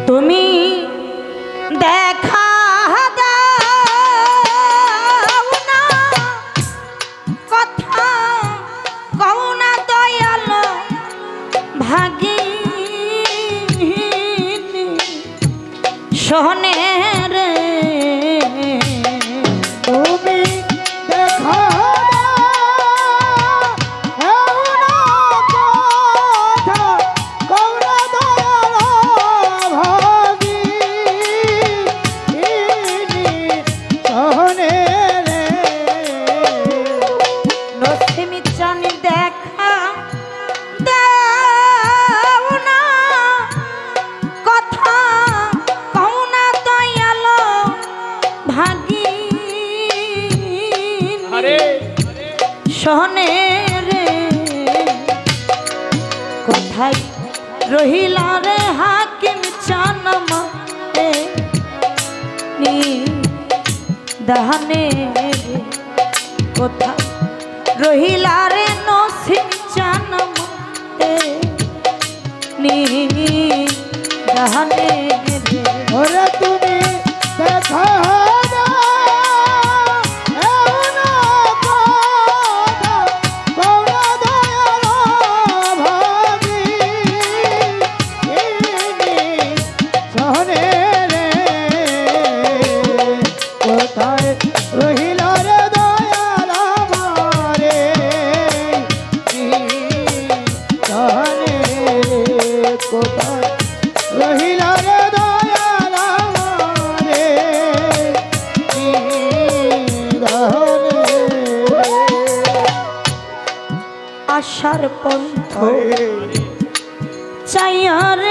তুমি দেখা দাও না, কথা কও না দয়ালো ভাগিনী শোনে রে। তুমি দেখা শোনে রে, কোথায় রহিলা রে হাকিম চানমা নি দাহানে রে, কোথায় রহিলা রে নসিম চানমা নি দাহানে রে। ওরে তুমি দেখা আশার পন্থ চাইয়ার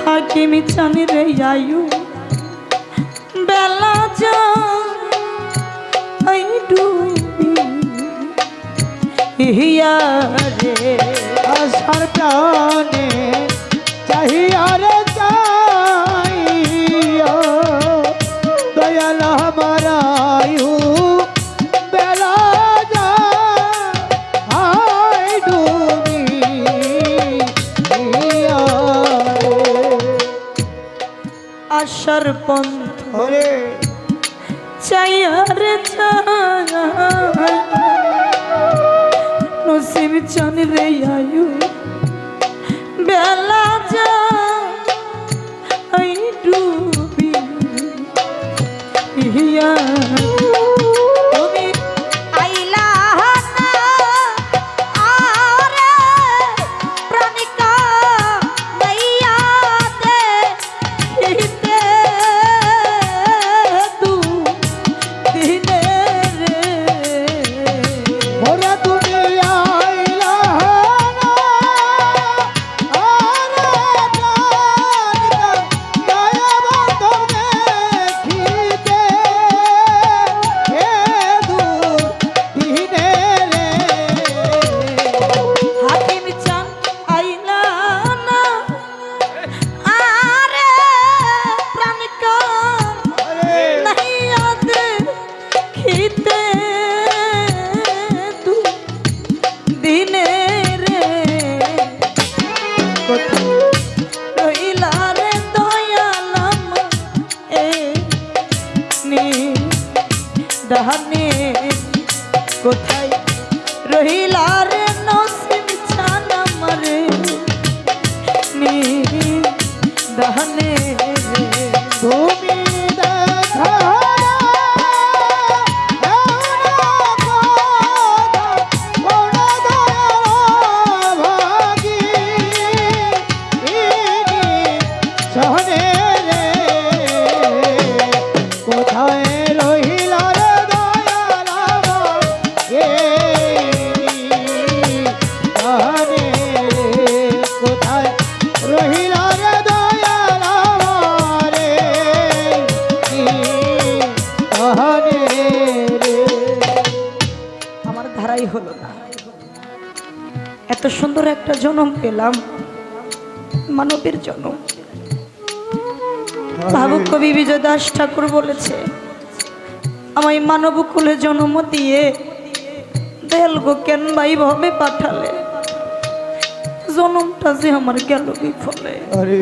হাকিমি চানি রে আয়ু বেলা যা ডুবি হিয়া রে। আশার প্রাণে চাহিয়া রে চাইয়া দয়াল আমারায়ু বেলা যা ডুবি আশার পন্থ ওরে চাইয়ার নসিব চান রে আয়ু বেলা যা ডুবি হিয়া। তুমি আইলা না আরে প্রাণিকা মাইয়া দে হিতে তু দিনে রে। ওরে তুমি আইলা না আরে প্রাণিকা দয়া বন্ধ দেখিতে হে দূর দিনে রে। হাকিম চান আইলা না আরে প্রাণিকা নাইয়া দে খিতে তু দিনে রে। কোথায় রইলা রে দয়ালাম এ নি দাহানে, কোথায় রহিলা রে নসিব ছানাম রে নি দাহানে রে। তুমি দেখা কোথায় রহিল রে হলো না। এত সুন্দর একটা জন্ম পেলাম, মানবের জন্ম। ভাবুক কবি বিজয় দাস ঠাকুর বলেছে, আমায় মানব কুলে জন্ম দিয়ে দেল গো কেন ভাই ভাবে পাঠালে। জনমটা যে আমার গেল বিফলে। আরে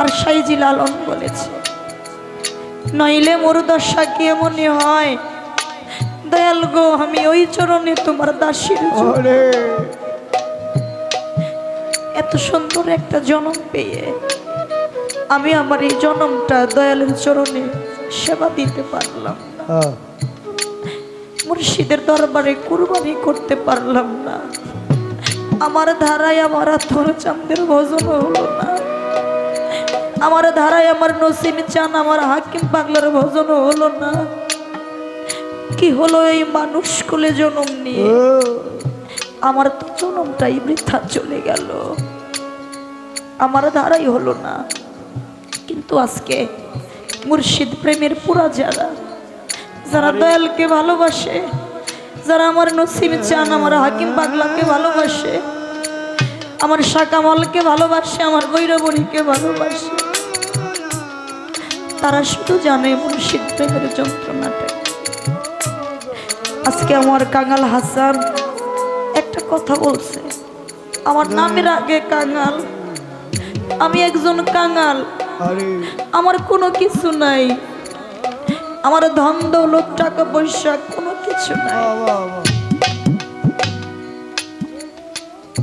আর সাইজি লালন বলেছে, নইলে মোর দশা কি এমনই হয়, দয়াল গো আমি ওই চরণে তোমার দাসীর জন্য। আরে এত সুন্দর একটা জনম পেয়ে আমি আমার এই জনমটা দয়ালের চরণে সেবা দিতে পারলাম না, হ্যাঁ, মুর্শিদের দরবারে কুরবানি করতে পারলাম না। আমার ধারায় আমার আতর চাঁদের ভজন হলো না, আমার ধারায় আমার নসিম চান আমার হাকিম পাগলার ভজন হলো না। কি হলো এই মানুষ কুলে জন্ম নিয়ে ও, আমার তো জন্মটাই বৃথা চলে গেল, আমার ধারাই হলো না। কিন্তু আজকে মুর্শিদ প্রেমের পুরা যারা যারা দয়ালকে ভালোবাসে, যারা আমার নসিব চান আমার হাকিম পাগলাকে ভালোবাসে, আমার শাকামালকে ভালোবাসে, আমার বৈরবরীকে ভালোবাসে, তারা শুধু জানে মুর্শিদ প্রেমের যন্ত্রণাটা। আজকে আমার কাঙাল হাসান একটা কথা বলছে, আমার নামের আগে কাঙাল, আমি একজন কাঙাল, আরে আমার কোনো কিছু নাই, আমার ধন দৌলত টাকা পয়সা কোনো কিছু নাই, বাবা বাবা,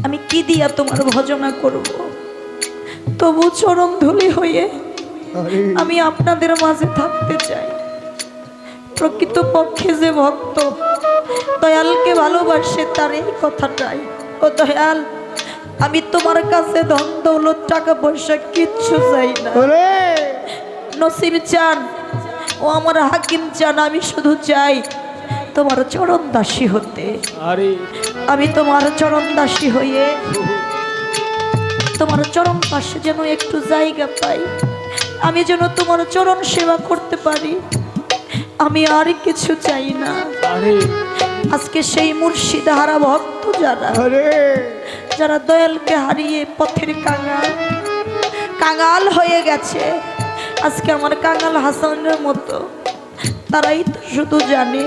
আমি কি দিয়া তোমার ভজনা করব? তবু চরণ ধুলি হয়ে আরে আমি আপনাদের মাঝে থাকতে চাই। প্রকৃত পক্ষে যে ভক্ত দয়ালকে ভালোবাসে তার এই কথাটাই, ও দয়াল আমি তোমার কাছে ধন দৌলত টাকা পয়সা কিচ্ছু চাই না, ওরে নসিব চান ও আমার হাকিম চান, আমি শুধু চাই তোমার চরণ দাসী হতে। আরে আমি তোমার চরণ দাসী হয়ে তোমার চরণ পাশে যেন একটু জায়গা পাই, আমি যেন তোমার চরণ সেবা করতে পারি, আমি আর কিছু চাই না। আরে আজকে সেই মুর্শিদ হারা ভক্ত যারা আরে যারা দয়ালকে হারিয়ে পথের কাঙাল কাঙাল হয়ে গেছে, আজকে আমার কাঙাল হাসানের মতো তারাই তো শুধু জানে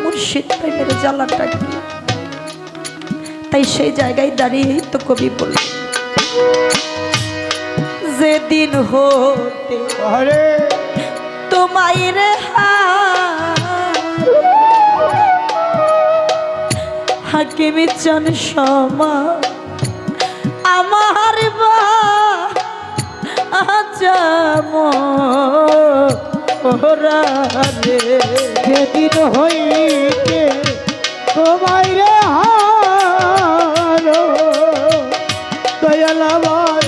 মুর্শিদ প্রেমের জ্বালাটা কি। তাই সেই জায়গায় দাঁড়িয়েই তো কবি বলে, যেদিন হতে আরে তোমায় রে হাকিমি চান সমা আমার বা রে যেদিন হইতে তোমায় রে হারো দয়াল আমার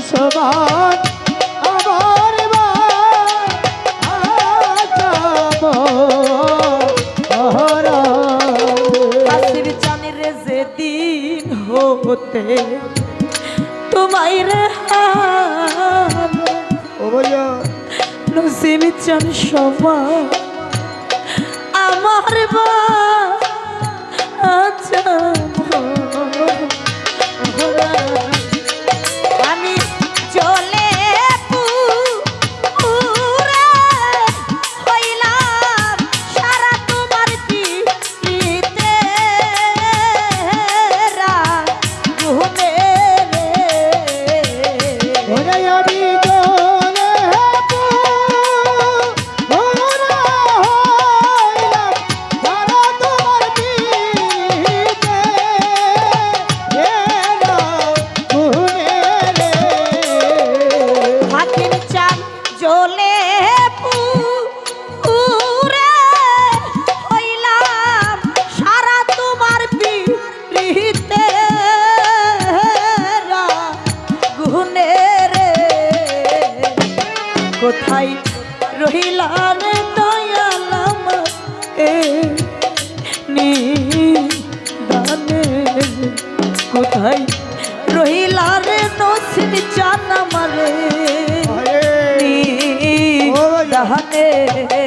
সমান আমার মা হাসির চানের যেদিন হতে তোমায় রে ও ভাইয়া নসিব চান সমা আমার বা আমি চলে পুরে হইলাম সারা তোমার পিতে ঘুমে ওরে আমি চলে ওরা হইলাম সারা তোমার পিতে এরা গুনে রে হাতের চান জ্বলে পুরে হইলাম সারা তোমার পিতে গুনে রে কোথায় রহিলা রে দয়াল আমার নিদানে, কোথায় রহিলা রে নসিব চান আমারে আরে নিদানে রে।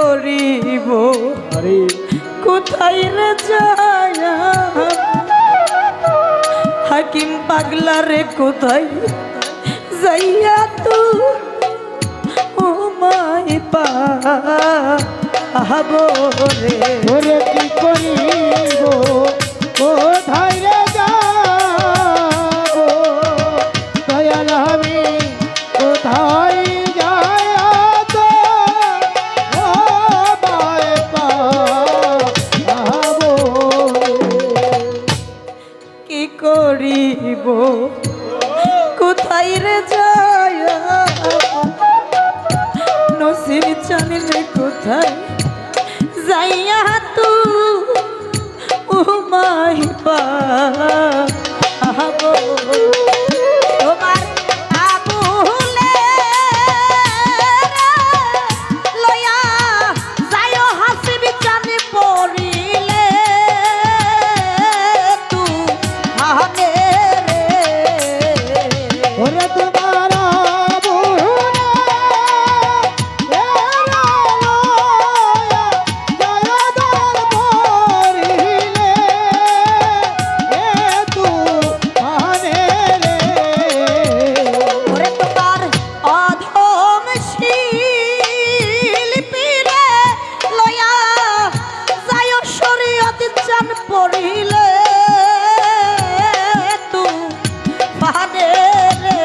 করিব আরে কোথায় রে যায় হাকিম পাগলা রে কোথায় যাইয়া তু ও মাই পাবো রে ওরে কি করিব কোথায় রে যাবো দয়াল আমি কোথায় যাই তো ও মায় পাবো কি করিব কোথায় রে যায় নসিব জানি রে কোথায় যাইয়া তু ও মাই পাবো তোমার আবুলে লয়া যায় হাসিব জানি পড়িলে তু হানে রে ওরে তোমার ওরে তোমার অধম শিল্পীরে লয়া যায় শরীয়ত জান পড়িলে তু ফানে রে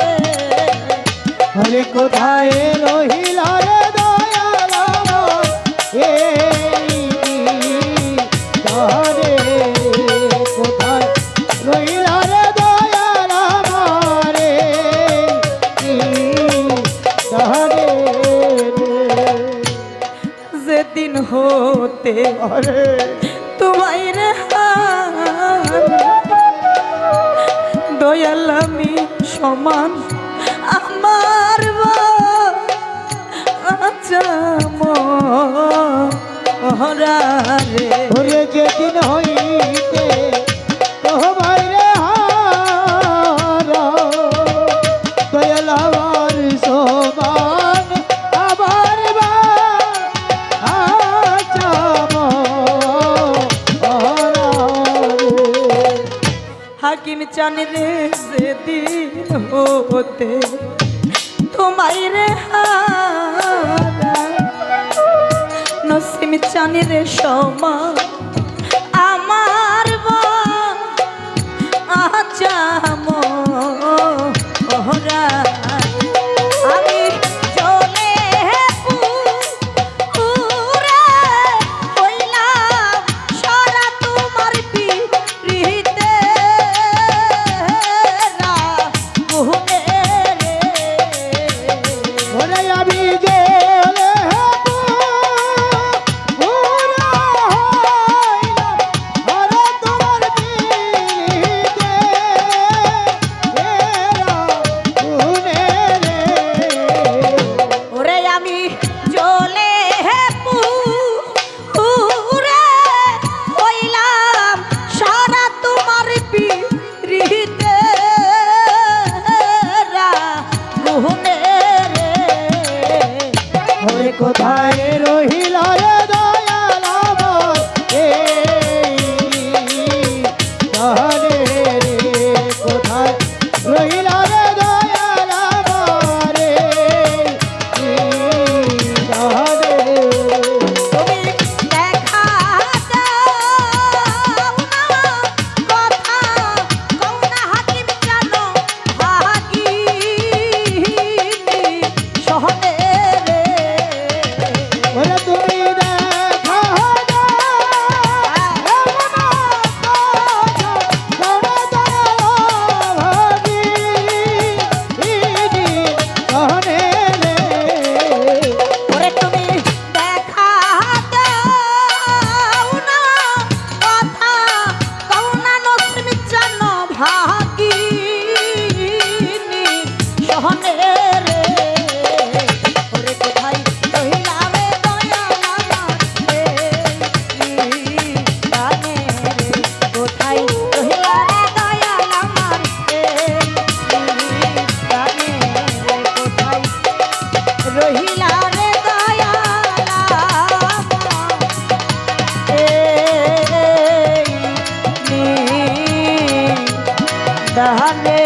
হরে কোথায় রহিলা রে দয়াল আমার এই তারে কোথায় রহিলা রে দয়াল আমার এই তারে যেদিন হতে আরে তোমায় রে দয়াল আমি সমান আমার রে ওরে যেদিন হইতে তোমায় রে হারা দয়াল আমার সমান আবার বা আচাম হাকিম চান রে যেদিন হতে তোমায় রে নসিম চান রে সমা আমার আচাম আমি চলে পুরে হইলাম সারা তোমার পিড়িতে ঘুমে রে ওরে আমি জেলে পুরা ধারে